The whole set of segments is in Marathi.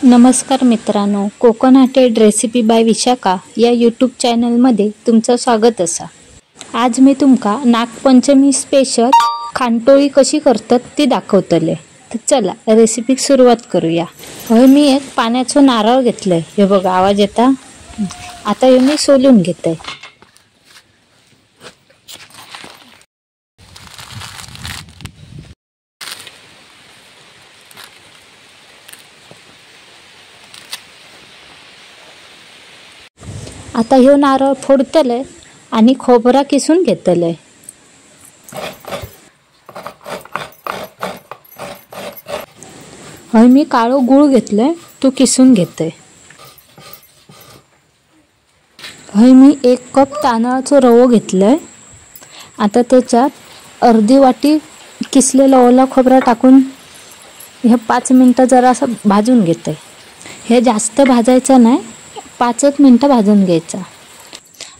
नमस्कार मित्रांनो, कोकणाटेड रेसिपी बाय विशाखा या यूट्यूब चॅनलमध्ये तुमचं स्वागत असा। आज मी तुमका नागपंचमी स्पेशल खानटोळी कशी करतात ती दाखवतले। तर चला रेसिपी सुरुवात करूया। मी एक पाण्याचा नारळ घेतलंय, हे बघा आवाज येता। आता हे मी सोलून घेते। आता ह्यो नारळ फोडतले आणि खोबरा किसून घेतले। मी काळो गूळ घेतले, तो किसून घेते। मी 1 कप तांदळाचा रवो घेतलाय। आता त्याच्यात अर्धी वाटी किसलेला ओला खोबरा टाकून हे 5 मिनिटं जरासं भाजून घेते। हे जास्त भाजायचं नाही, 5 मिनिटं भाजून घ्यायचा।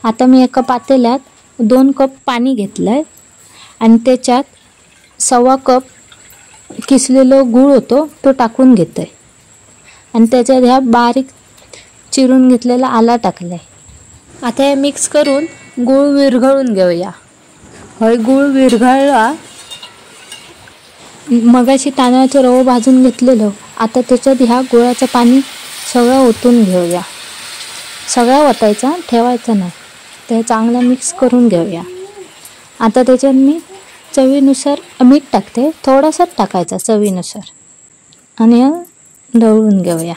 आता मी एका पातेल्यात 2 कप पाणी घेतलंय आणि त्याच्यात 1/2 कप किसलेलो गूळ होतो तो टाकून घेते आणि त्याच्यात ह्या बारीक चिरून घेतलेला आला टाकलाय। आता हे मिक्स करून गूळ विरघळून घेऊया। गूळ विरघळला, मगाशी तांदळाचा रवा भाजून घेतलेलो, आता त्याच्यात ह्या गुळाचं पाणी सगळं ओतून घेऊया। सगळं ओतायचा, ठेवायचं नाही। ते चांगलं मिक्स करून घेऊया। आता त्याच्यात मी चवीनुसार मीठ टाकते, थोडंसं टाकायचं चवीनुसार आणि ढवळून घेऊया।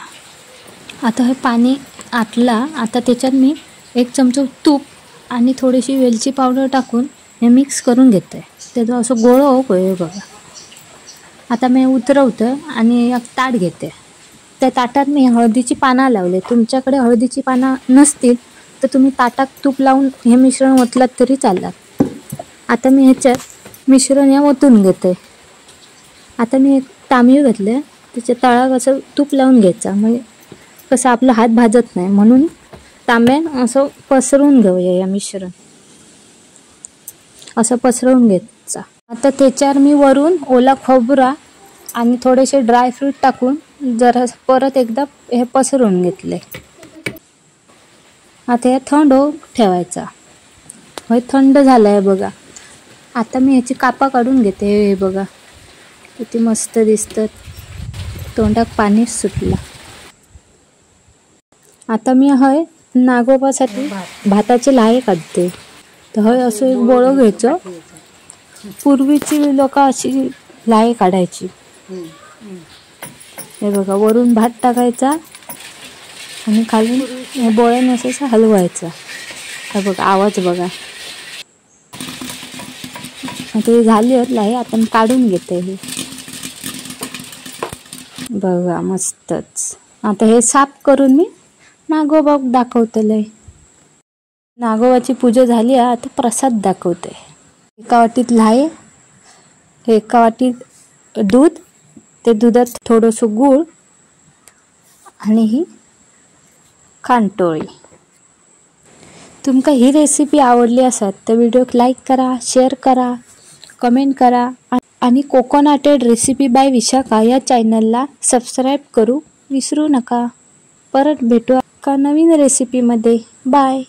आता हे पाणी आटला, आता त्याच्यात मी 1 चमचा तूप आणि थोडीशी वेलची पावडर टाकून हे मिक्स करून घेते। त्याचं असं गोळं होईल बघा। आता मी उतरवते आणि एक ताट घेते। त्या ताटात मी हळदीची पानं लावले। तुमच्याकडे हळदीची पानं नसतील तर तुम्ही ताटात तूप लावून हे मिश्रण ओतलात तरी चालतं। आता मी ह्याच्यात मिश्रण हे ओतून घेते। आता मी एक तांबी घेतले, त्याच्या तळावर असं तूप लावून घ्यायचं, म्हणजे कसं आपला हात भाजत नाही, म्हणून तांब्यान असं पसरवून घेऊया। या मिश्रण असं पसरवून घ्यायचं। आता त्याच्यावर मी वरून ओला खोबरा आणि थोडेसे ड्रायफ्रूट टाकून जरा परत एकदा हे पसरवून घेतले। आता हे थंड होऊ ठेवायचा। हे थंड झालंय बघा। आता मी ह्याची कापा काढून घेते। हे बघा किती मस्त दिसतात, तोंडात पाणी सुटला। आता मी नागोबासाठी भाताची लाहे काढते। तर असं एक बोळं घ्यायचं। पूर्वीची लोक अशी लाहे काढायची। हे बघा, वरून भात टाकायचा आणि खालून बोळ्याने असं हलवायचा। हे बघा आवाज बघा। आता हे झाली लाहे, आता मी काढून घेते। हे बघा मस्तच। आता हे साफ करून मी नागोबा दाखवतले। नागोबाची पूजा झाली, आता प्रसाद दाखवते। एका वाटीत लाहे, एका वाटीत दूध, ते दुधात थोडंसं गूळ आणि ही खानटोळी। तुमका ही रेसिपी आवडली असेल तर व्हिडिओक लाईक करा, शेअर करा, कमेंट करा आणि कोकणाटेड रेसिपी बाय विशाखा या चॅनलला सबस्क्राईब करू विसरू नका। परत भेटू का नवीन रेसिपीमध्ये। बाय।